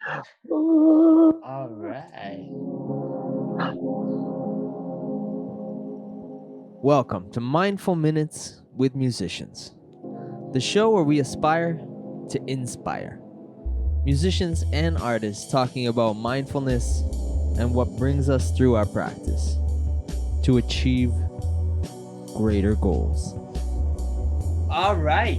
All right. Welcome to Mindful Minutes with Musicians, the show where we aspire to inspire musicians and artists talking about mindfulness and what brings us through our practice to achieve greater goals. All right.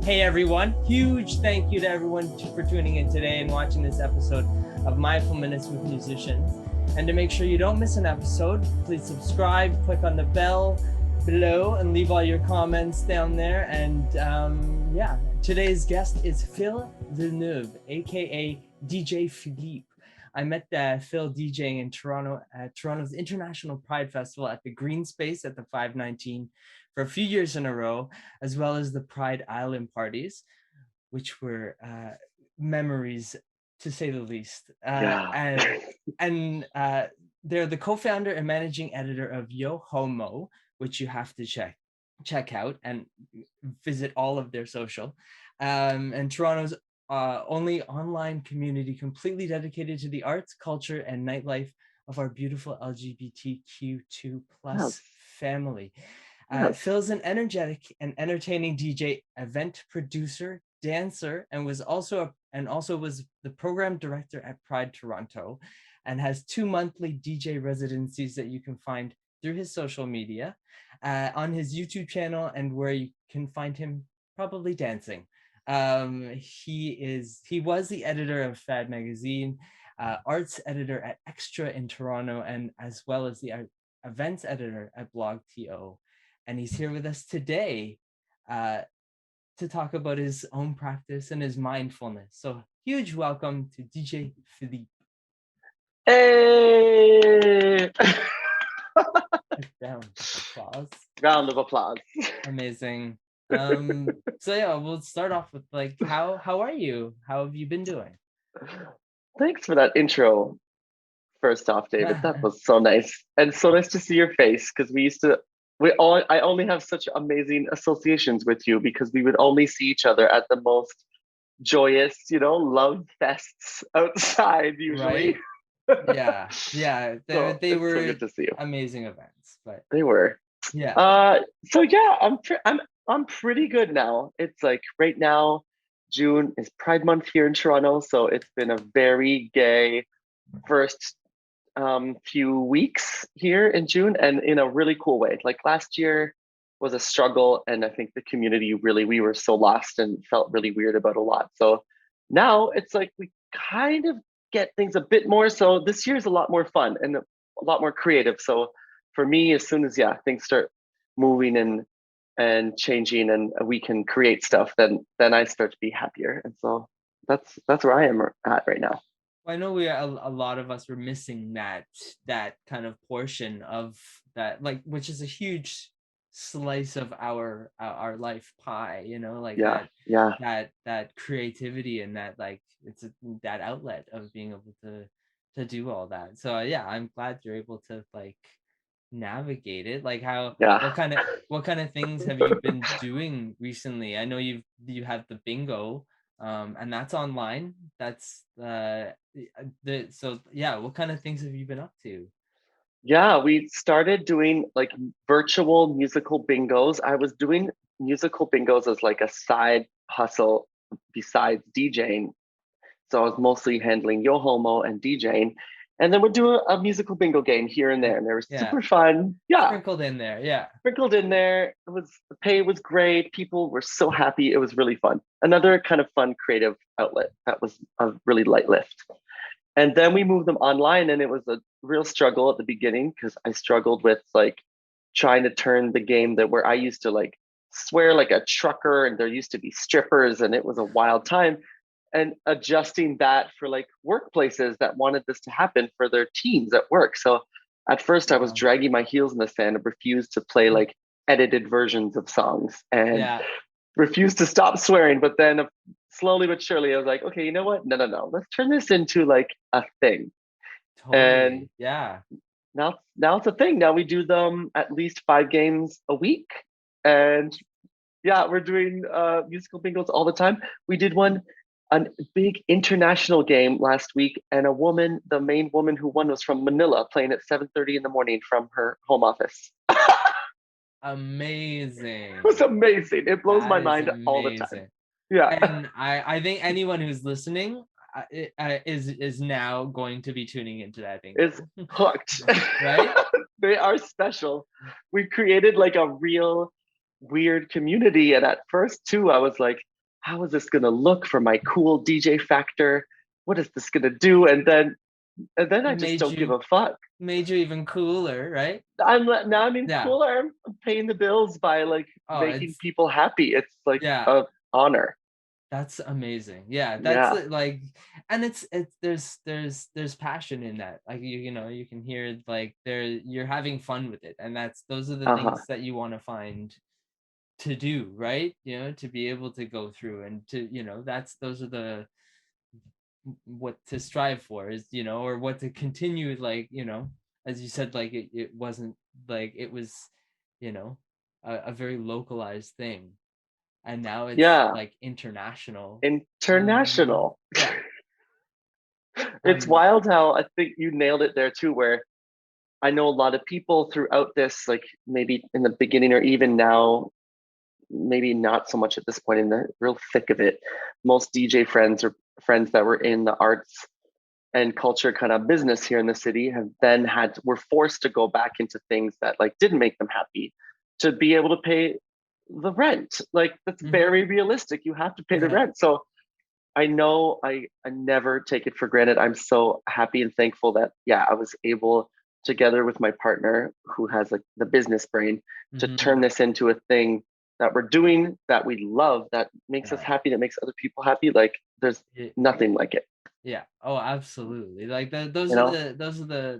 Hey, everyone. Huge thank you to everyone for tuning in today and watching this episode of Mindful Minutes with Musicians. And to make sure you don't miss an episode, please subscribe, click on the bell below, and leave all your comments down there. And today's guest is Phil Villeneuve, aka DJ Phillipe. I met Phil DJing in Toronto at Toronto's International Pride Festival at the Green Space at the 519 for a few years in a row, as well as the Pride Island parties, which were memories to say the least. And they're the co-founder and managing editor of Yo Homo, which you have to check out and visit all of their social. And Toronto's only online community completely dedicated to the arts, culture, and nightlife of our beautiful LGBTQ2 plus family. Phil's an energetic and entertaining DJ, event producer, dancer, and was also the program director at Pride Toronto, and has 2 monthly DJ residencies that you can find through his social media, on his YouTube channel, and where you can find him probably dancing. He was the editor of Fad Magazine, arts editor at Extra in Toronto, and as well as the events editor at Blog TO. And he's here with us today to talk about his own practice and his mindfulness. So huge welcome to DJ Phillipe. Hey! Round of applause. Amazing. So yeah, we'll start off with how are you? How have you been doing? Thanks for that intro. First off, David, that was so nice, and so nice to see your face because I only have such amazing associations with you because we would only see each other at the most joyous, love fests outside usually. Right? Yeah. They were so good to see you. Amazing events, but they were. Yeah. So yeah, I'm pretty good now. It's like right now, June is Pride Month here in Toronto, so it's been a very gay first few weeks here in June, and in a really cool way. Like last year was a struggle, and I think the community we were so lost and felt really weird about a lot. So now it's like we kind of get things a bit more. So this year is a lot more fun and a lot more creative. So for me, as soon as things start moving and changing, and we can create stuff, then I start to be happier. And so that's where I am at right now. I know a lot of us were missing that kind of portion of that, like, which is a huge slice of our life pie, that creativity and that, like, it's that outlet of being able to do all that. So yeah, I'm glad you're able to like navigate it. Like what kind of things have you been doing recently? I know you have the bingo, and that's online. That's what kind of things have you been up to? Yeah, we started doing like virtual musical bingos. I was doing musical bingos as like a side hustle besides DJing. So I was mostly handling Yo Homo and DJing. And then we'd do a musical bingo game here and there. And they were super fun. Yeah. Sprinkled in there. Yeah. Sprinkled in there. The pay was great. People were so happy. It was really fun. Another kind of fun creative outlet that was a really light lift. And then we moved them online, and it was a real struggle at the beginning because I struggled with like trying to turn the game where I used to like swear like a trucker, and there used to be strippers, and it was a wild time, and adjusting that for like workplaces that wanted this to happen for their teams at work. So at first I was dragging my heels in the sand and refused to play like edited versions of songs and refused to stop swearing. But then slowly but surely I was like, okay, you know what? No. Let's turn this into like a thing. Totally. And now it's a thing. Now we do them at least 5 games a week. And yeah, we're doing musical bingos all the time. We did one a big international game last week, and a woman, the main woman who won, was from Manila, playing at 7:30 in the morning from her home office. It was Amazing. amazing. It blows That my is mind all the time. amazing. Yeah, And I think anyone who's listening is now going to be tuning into that it's bingo. hooked. Right? They are special. We created like a real weird community. And at first, too, I was like, how is this going to look for my cool DJ factor? What is this going to do? And then I just Made don't give you a fuck. made you even cooler, right? Now I'm in Yeah. cooler. I'm paying the bills by like Oh, making it's people happy. It's like yeah. a honor. That's amazing. Yeah, that's Yeah. like, and it's there's passion in that. Like you know you can hear like you're having fun with it, and that's those are the Uh-huh. things that you want to find to do, right? You know, to be able to go through and to that's those are the what to strive for is or what to continue like as you said like it wasn't like it was you know a very localized thing and now it's Yeah. like international. International. Yeah. It's um wild how I think you nailed it there too, where I know a lot of people throughout this, like maybe in the beginning or even now, maybe not so much at this point in the real thick of it. Most DJ friends or friends that were in the arts and culture kind of business here in the city have then were forced to go back into things that like didn't make them happy to be able to pay the rent. Like that's mhm. very realistic. You have to pay the Yeah. rent. So I know I never take it for granted. I'm so happy and thankful that yeah, I was able together with my partner who has like the business brain to turn Mhm. this into a thing that we're doing that we love, that makes us Yeah. happy, that makes other people happy. Like there's It, nothing like it, yeah. Oh, absolutely. Like those you are know?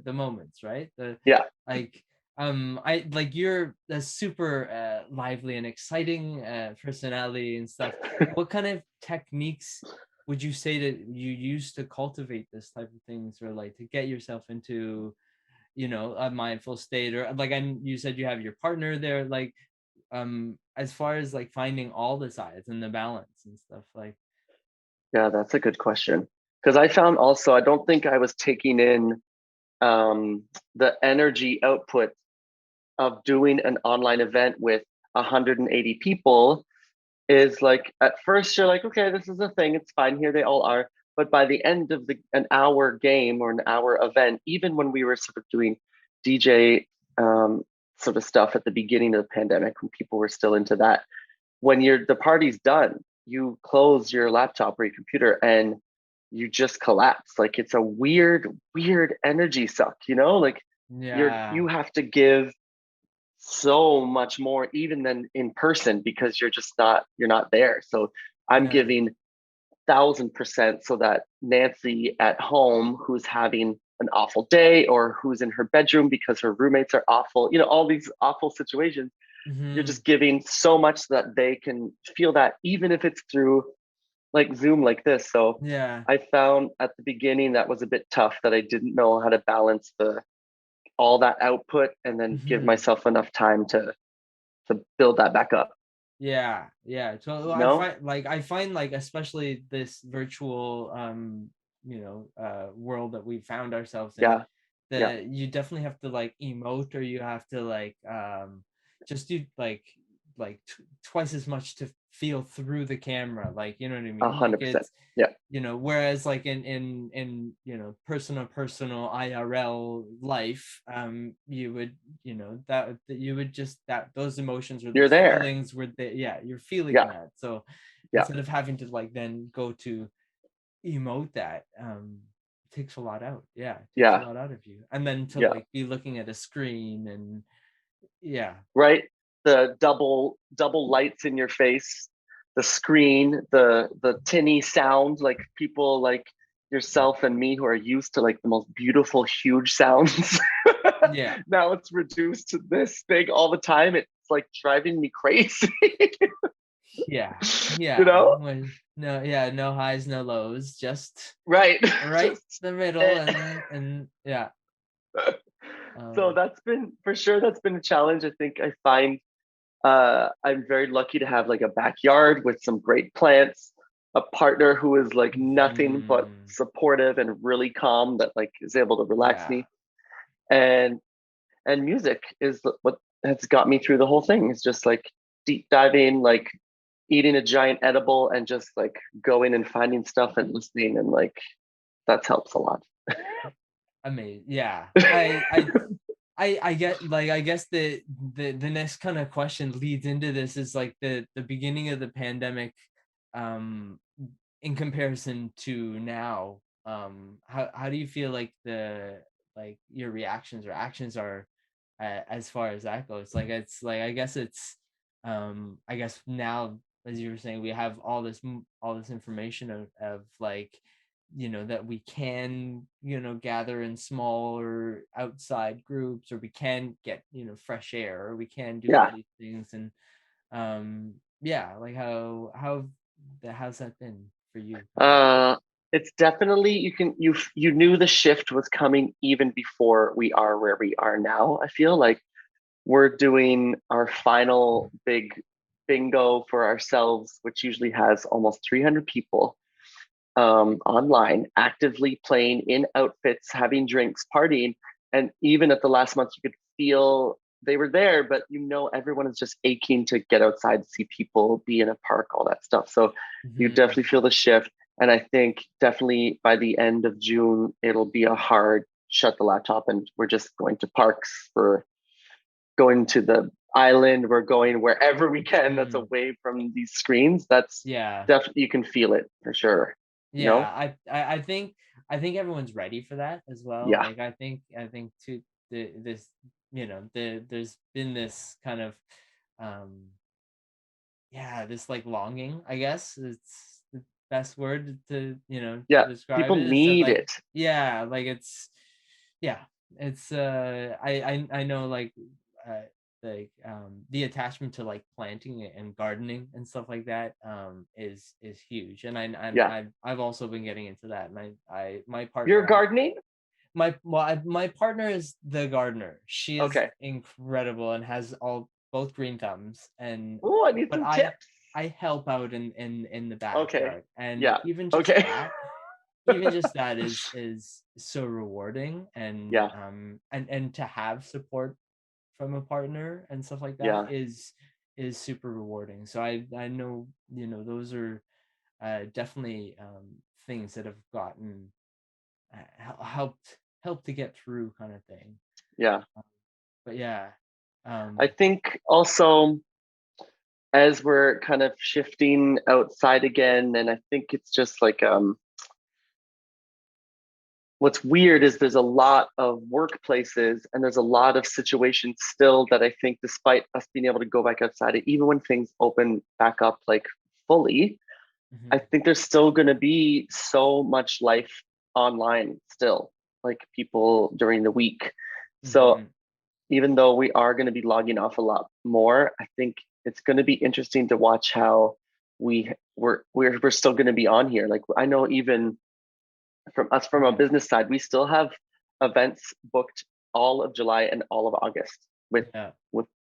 the moments, right? The Yeah. like I like you're a super lively and exciting personality and stuff. What kind of techniques would you say that you use to cultivate this type of things or like to get yourself into, a mindful state or like you said you have your partner there like as far as like finding all the sides and the balance and stuff like Yeah, that's a good question. Because I found also, I don't think I was taking in the energy output of doing an online event with 180 people is like at first you're like, okay, this is a thing, it's fine, here they all are. But by the end of an hour game or an hour event, even when we were sort of doing DJ sort of stuff at the beginning of the pandemic, when people were still into that, when the party's done, you close your laptop or your computer and you just collapse. Like it's a weird energy suck, like yeah you have to give so much more even than in person because you're not there. So I'm yeah giving 1,000% so that Nancy at home, who's having an awful day or who's in her bedroom because her roommates are awful, all these awful situations, you're hmm just giving so much so that they can feel that, even if it's through like Zoom like this. So yeah I found at the beginning that was a bit tough, that I didn't know how to balance the all that output and then give hmm myself enough time to build that back up. yeah so You know? I find like especially this virtual world that we found ourselves in Yeah. Yeah. that you definitely have to like emote or you have to like just do like twice as much to feel through the camera like you know what I A mean like hundred percent. it's Yeah. whereas like in personal IRL life you would that you would just that those emotions or You're those there. feelings were there, yeah, you're feeling Yeah. that, so Yeah. instead of having to like then go to emote that it takes a lot out, yeah, it takes a Yeah. lot out of you and then to Yeah. like be looking at a screen and yeah Right. The double lights in your face, the screen, the tinny sound, like people like yourself and me who are used to like the most beautiful, huge sounds. yeah Now it's reduced to this big all the time. It's like driving me crazy. yeah you yeah know? no, yeah, no highs no lows, just Right. right Just the middle eh. and yeah So um that's been for sure, that's been a challenge. I think I find I'm very lucky to have like a backyard with some great plants. a partner who is like nothing but Mm, supportive and really calm, that like is able to relax yeah. me. And music is what has got me through the whole thing. It's just like deep diving, like eating a giant edible and just like going and finding stuff and listening, and like that helps a lot. Amazing. Yeah. I get like I guess the next kind of question leads into this is like the beginning of the pandemic, um in comparison to now. How do you feel like the like your reactions or actions are, as far as that goes? Like it's like I guess it's I guess now, as you were saying, we have all this information of like, that we can, gather in smaller outside groups, or we can get, fresh air, or we can do all Yeah. these things. And yeah, like how's that been for you kind of? Uh, it's definitely, you knew the shift was coming even before we are where we are now. I feel like we're doing our final big bingo for ourselves, which usually has almost 300 people online, actively playing in outfits, having drinks, partying. And even at the last month, you could feel they were there, but everyone is just aching to get outside, see people, be in a park, all that stuff. So you Hmm. definitely feel the shift. And I think definitely by the end of June, it'll be a hard shut the laptop, and we're just going to parks, we're going to the island, we're going wherever we can that's Mm, away from these screens. That's yeah. definitely, you can feel it for sure. You Yeah, know? I think everyone's ready for that as well. Yeah. Like I think too, this, there's been this kind of, um yeah, this like longing, I guess it's the best word to, to Yeah. describe People it, is that need like, it. yeah, like it's, yeah, it's I know uh the attachment to like planting and gardening and stuff like that, is huge. And Yeah. I've also been getting into that. And I my You're partner gardening? my partner is the gardener. She is Okay. incredible and has all both green thumbs. And Oh, I need but some I tips. I help out in the Okay. backyard. And Yeah. Okay. even just that is so rewarding. And Yeah. and to have support from a partner and stuff like that Yeah. is super rewarding. So I know, those are definitely things that have gotten, helped to get through, kind of thing. Yeah. But yeah, I um think also, as we're kind of shifting outside again, and I think it's just like what's weird is there's a lot of workplaces and there's a lot of situations still that I think, despite us being able to go back outside, even when things open back up like fully, I mhm, think there's still going to be so much life online still, like people during the week. So mhm, even though we are going to be logging off a lot more, I think it's going to be interesting to watch how we're still going to be on here. Like I know even from a yeah, business side, we still have events booked all of July and all of August with yeah.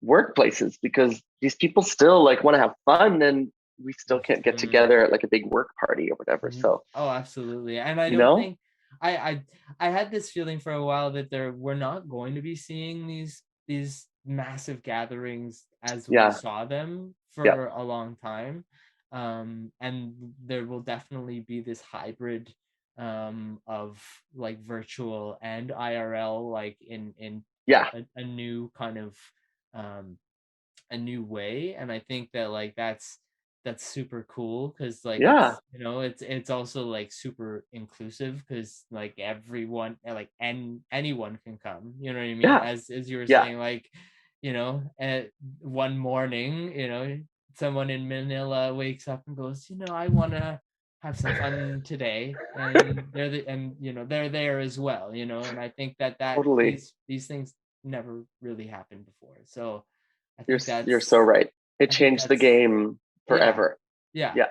workplaces, because these people still like want to have fun, and we still can't get Mhm. together at like a big work party or whatever. Mhm. So, Oh, absolutely. And I you don't know, think I I I had this feeling for a while that we're not going to be seeing these massive gatherings as we yeah, saw them yeah, for a long time. And there will definitely be this hybrid, of like virtual and IRL, like in yeah, a new kind of, um a new way. And I think that like that's super cool, because like yeah, it's also like super inclusive, because like everyone, like anyone can come, you know what I mean, yeah, as you were yeah, saying, like, at one morning, someone in Manila wakes up and goes, I want to have some fun today. And they're there as well. And I think that totally. these things never really happened before. So I You're think you're so that's right. It I think changed the that's game yeah, forever. yeah, Yeah,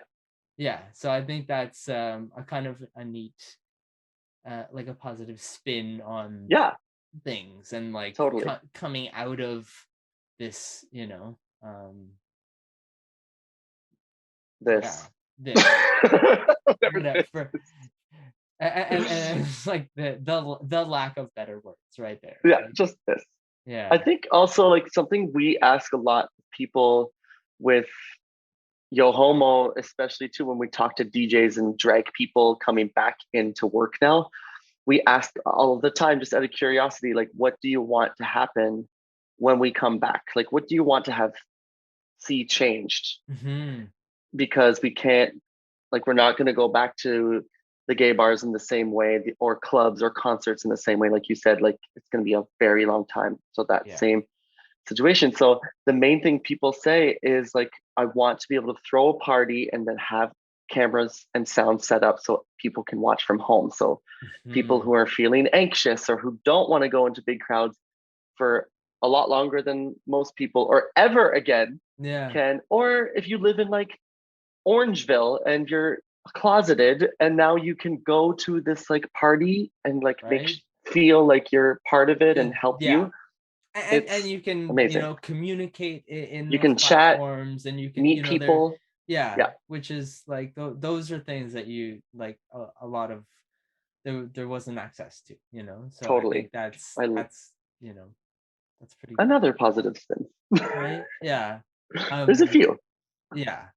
yeah. So I think that's, a kind of a neat, like a positive spin on yeah, things. And like totally. coming out of this, This, yeah, this, Whatever you know, this. for and it's like the lack of better words right there. Yeah, Like, just this. I yeah. think also like something we ask a lot of people with Yo Homo, especially too when we talk to DJs and drag people coming back into work now, we ask all the time just out of curiosity, like, what do you want to happen when we come back? Like, what do you want to have see changed? Hmm. Because we can't, like, we're not going to go back to the gay bars in the same way or clubs or concerts in the same way. Like you said, like, it's going to be a very long time. So that Yeah. same situation. So the main thing people say is like, I want to be able to throw a party and then have cameras and sound set up so people can watch from home. So people Hmm. who are feeling anxious or who don't want to go into big crowds for a lot longer than most people or ever again Yeah. can, or if you live in like Orangeville and you're closeted and now you can go to this like party and like Right. feel like you're part of it and help Yeah. you. And It's you can, amazing. communicate in You those can chat, platforms, and you can, meet there, people. yeah, Yeah, which is like those are things that you like a lot of there wasn't access to, so I think totally. I that's pretty good, another positive spin. right? Yeah. There's a um few. yeah.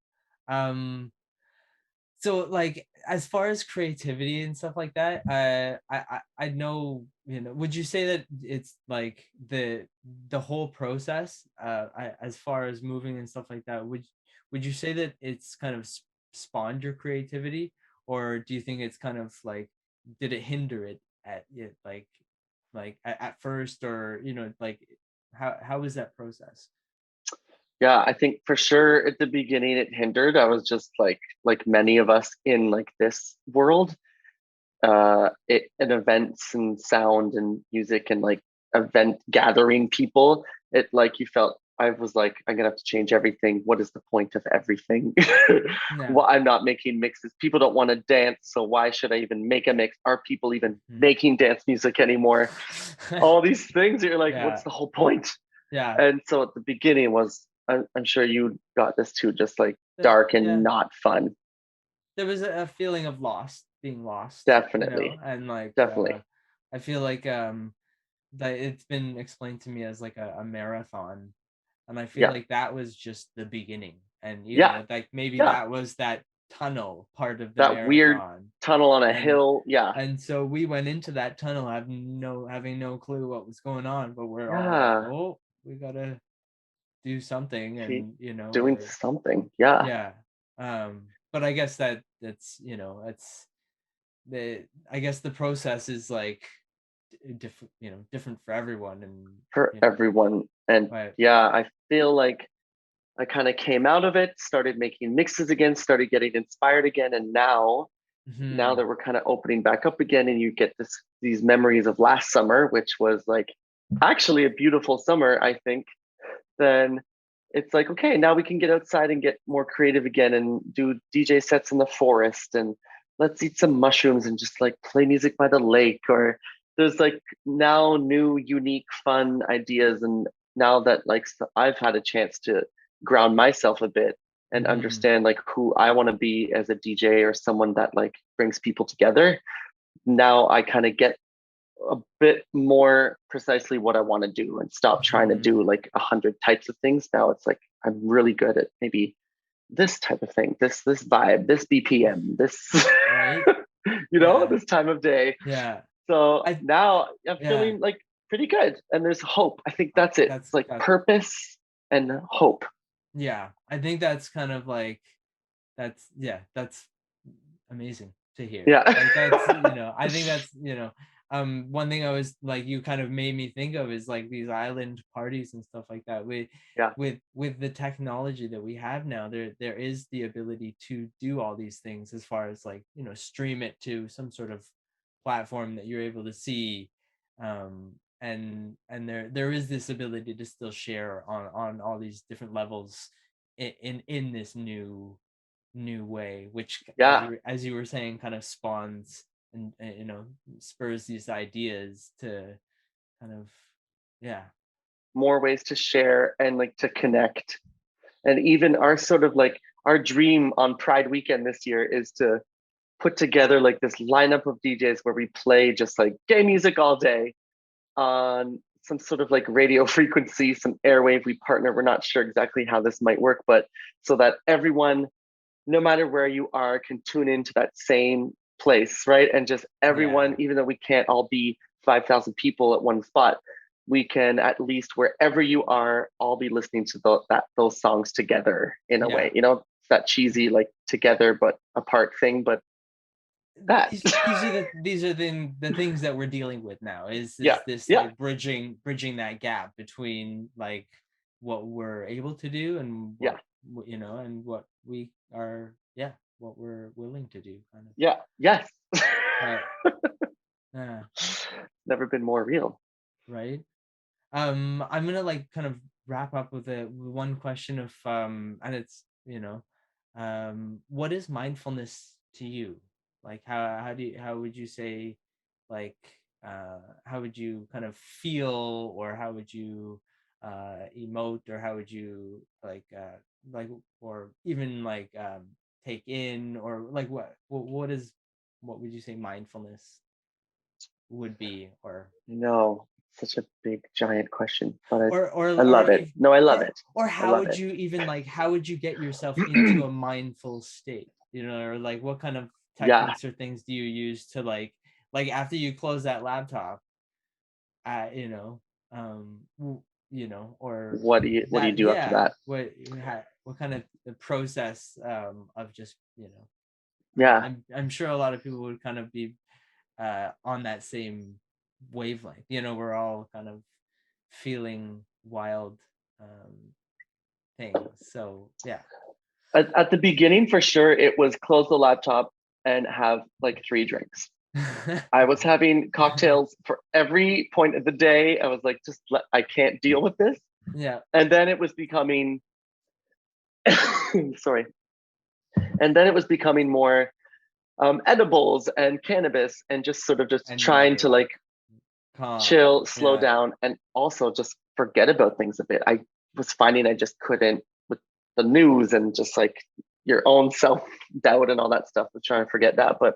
So like as far as creativity and stuff like that, I know, would you say that it's like the whole process, as far as moving and stuff like that, would you say that it's kind of spawned your creativity, or do you think it's kind of like, did it hinder it at it, like at first, or like how was that process? Yeah, I think for sure at the beginning it hindered. I was just like many of us in like this world, in events and sound and music and like event gathering people, it like you felt I was like, I'm gonna have to change everything. What is the point of everything? Yeah. Well, I'm not making mixes. People don't want to dance, so why should I even make a mix? Are people even Mhm. making dance music anymore? All these things, you're like, what's Yeah. the whole point? Yeah. And so at the beginning was, I'm sure you got this too, just like dark and Yeah, not fun. there was a feeling of being lost, Definitely, and like, definitely. I feel like, that it's been explained to me as like a marathon, and I feel Yeah, like that was just the beginning, and yeah, like maybe yeah. that was that tunnel part of the That weird marathon. tunnel on a and hill. Yeah, and so we went into that tunnel having no clue what was going on, but we're all like, yeah. oh, we gotta do something, Keep and doing or something. Yeah, yeah. But I guess that's, it's the I guess the process is like different, different for everyone, and for everyone. And but yeah, I feel like I kind of came out of it, started making mixes again, started getting inspired again, and now hmm that we're kind of opening back up again, and you get these memories of last summer, which was like actually a beautiful summer, I think. Then it's like, okay, now we can get outside and get more creative again and do DJ sets in the forest and let's eat some mushrooms and just like play music by the lake. Or there's like now new, unique, fun ideas. And now that like I've had a chance to ground myself a bit and hmm understand like who I want to be as a DJ or someone that like brings people together, now I kind of get a bit more precisely what I want to do and stop trying to hmm do like 100 types of things. Now it's like I'm really good at maybe this type of thing, this vibe, this BPM, this right. Yeah. this time of day. Yeah. So I now I'm Yeah. feeling like pretty good, and there's hope. I think that's it. It's like That purpose and hope. Yeah, I think that's kind of like, that's amazing to hear. Yeah, Like, that's, I think that's, one thing I was like, you kind of made me think of is like these island parties and stuff like that. yeah, With the technology that we have now, there is the ability to do all these things, as far as like, stream it to some sort of platform that you're able to see, and there is this ability to still share on all these different levels in this new way, which, yeah. as you were saying, kind of spawns and spurs these ideas to kind of, yeah. More ways to share and like to connect, and even our sort of like our dream on Pride weekend this year is to put together like this lineup of DJs where we play just like gay music all day on some sort of like radio frequency, some airwave we partner. We're not sure exactly how this might work, but so that everyone, no matter where you are, can tune into that same place, right? And just everyone, Yeah. even though we can't all be 5,000 people at one spot, we can at least wherever you are, all be listening to those songs together in a way. Yeah. You know, it's that cheesy like together but apart thing, but that. These are the things that we're dealing with now, Yeah, is this yeah, like bridging that gap between like what we're able to do and yeah, and what we are, yeah, what we're willing to do, kind of. yeah, yes. But yeah, Never been more real. right. I'm gonna like kind of wrap up with one question of and it's, what is mindfulness to you? Like how would you say, like how would you kind of feel, or how would you emote, or how would you like, or even like take in, or like what would you say mindfulness would be, No, such a big giant question, but I, or or I or love it. if No, I love it. or I how love would it. you even like how would you get yourself into a mindful state, or like what kind of Yeah. techniques or things do you use to like after you close that laptop, or What do you that, do after yeah, that? what kind of the process of just, Yeah. I'm sure a lot of people would kind of be on that same wavelength. We're all kind of feeling wild um, things. So yeah. At the beginning, for sure, it was close the laptop and have like 3 drinks. I was having cocktails for every point of the day. I was like, I can't deal with this. Yeah, And then it was becoming, sorry. And then it was becoming more edibles and cannabis and just sort of just and you trying to were like calm. chill, slow Yeah, down, and also just forget about things a bit. I was finding I just couldn't with the news and just like your own self doubt and all that stuff. Was trying to forget that, but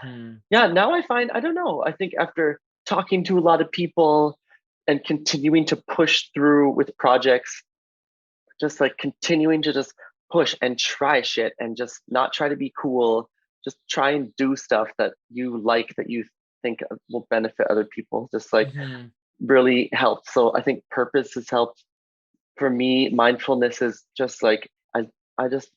hmm, yeah, now I find I don't know. I think after talking to a lot of people and continuing to push through with projects, just like continuing to just push and try shit and just not try to be cool, just try and do stuff that you like, that you think will benefit other people, just like hmm, really helped. So I think purpose has helped for me. Mindfulness is just like I just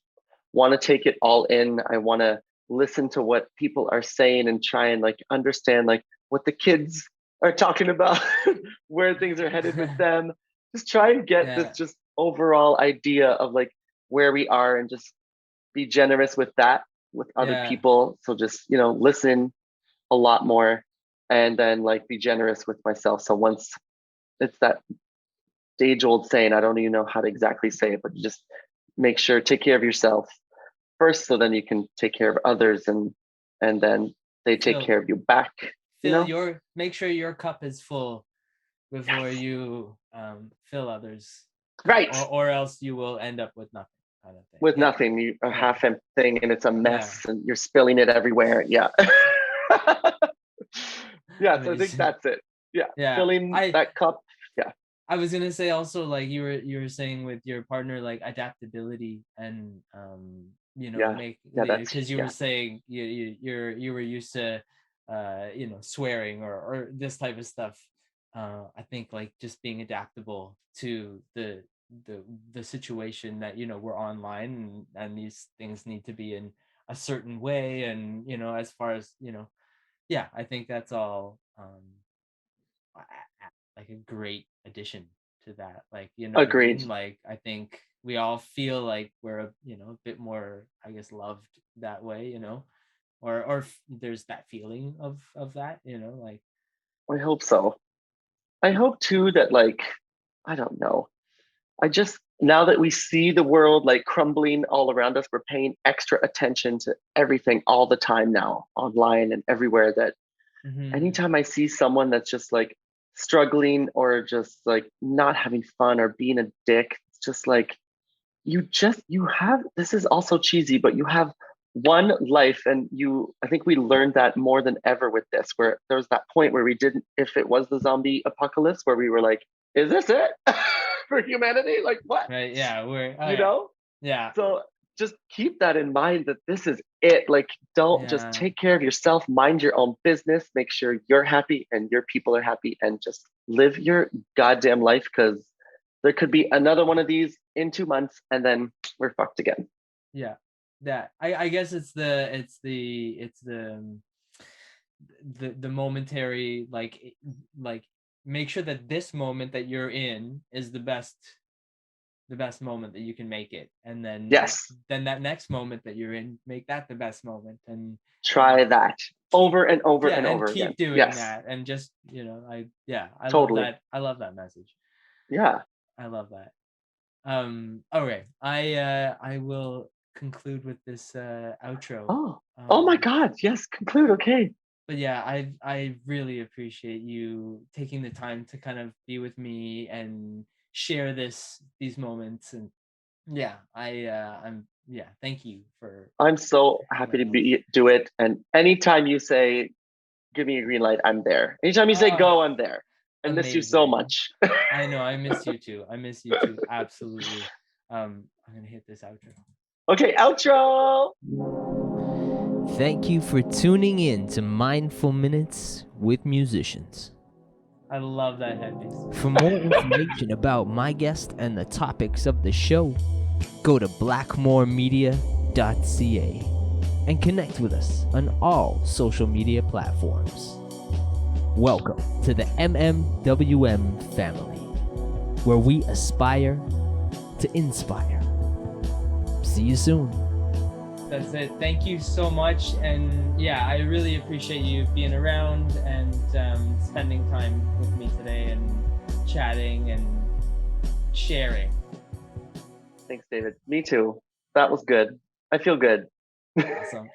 want to take it all in. I want to listen to what people are saying and try and like understand like what the kids are talking about, where things are headed with them. Just try and get this yeah, just overall idea of like where we are and just be generous with that with other yeah, people. So just, listen a lot more and then like be generous with myself. So once it's that age old saying, I don't even know how to exactly say it, but you just make sure take care of yourself first so then you can take care of others and then they take fill care of you back, you fill know? your make sure your cup is full Yes. before you fill others cup, Right. or else you will end up with nothing, kind of thing. With Yeah, nothing, you a yeah, half empty thing and it's a yeah. mess and you're spilling it everywhere. Yeah. Yeah, so I think Amazing. that's it. Yeah. Yeah, Filling that cup. Yeah. I was gonna say also, like you were saying with your partner, like adaptability, and Yeah. make, Yeah, that's because you were yeah. saying you were used to swearing, or this type of stuff. I think like just being adaptable to the the situation that we're online, and these things need to be in a certain way, and as far as yeah, I think that's all like a great addition to that. Like, you know what I Agreed. mean? Like, I think we all feel like we're a bit more, I guess, loved that way, or there's that feeling of that, like. I hope so. I hope too that like I don't know. I just now that we see the world like crumbling all around us, we're paying extra attention to everything all the time now, online and everywhere. That Hmm. anytime I see someone that's just like struggling or just like not having fun or being a dick, it's just like you have, this is also cheesy, but you have one life, and I think we learned that more than ever with this, where there was that point where we didn't, if it was the zombie apocalypse, where we were like, is this it for humanity? Like what? Right? Yeah, we're You know? yeah, So just keep that in mind, that this is it. Like, don't, just yeah, take care of yourself, mind your own business, make sure you're happy and your people are happy, and just live your goddamn life, because there could be another one of these in 2 months and then we're fucked again. yeah. That I guess it's the momentary, like make sure that this moment that you're in is the best moment that you can make it, and Yes, then that next moment that you're in, make that the best moment, and try that keep over and over yeah, and and over again. keep doing Yes, that, and just I love totally. that. I love that message. Yeah. I love that. Okay, I will conclude with this outro. Oh, oh my um God. Yes, conclude. Okay. but yeah, I really appreciate you taking the time to kind of be with me and share these moments. And yeah, I'm yeah, thank you for I'm so happy to letting me. do it. And anytime you say, give me a green light, I'm there. Anytime you say Oh, go, I'm there. I miss you so amazing. much. I know, I miss you too. I miss you too, absolutely. I'm gonna hit this outro. Okay, outro. Thank you for tuning in to Mindful Minutes with Musicians. I love that headpiece. For more information about my guest and the topics of the show, go to blackmoremedia.ca and connect with us on all social media platforms. Welcome to the MMWM family, where we aspire to inspire. See you soon. That's it. Thank you so much. And yeah, I really appreciate you being around and spending time with me today and chatting and sharing. Thanks, David. Me too. That was good. I feel good. Awesome.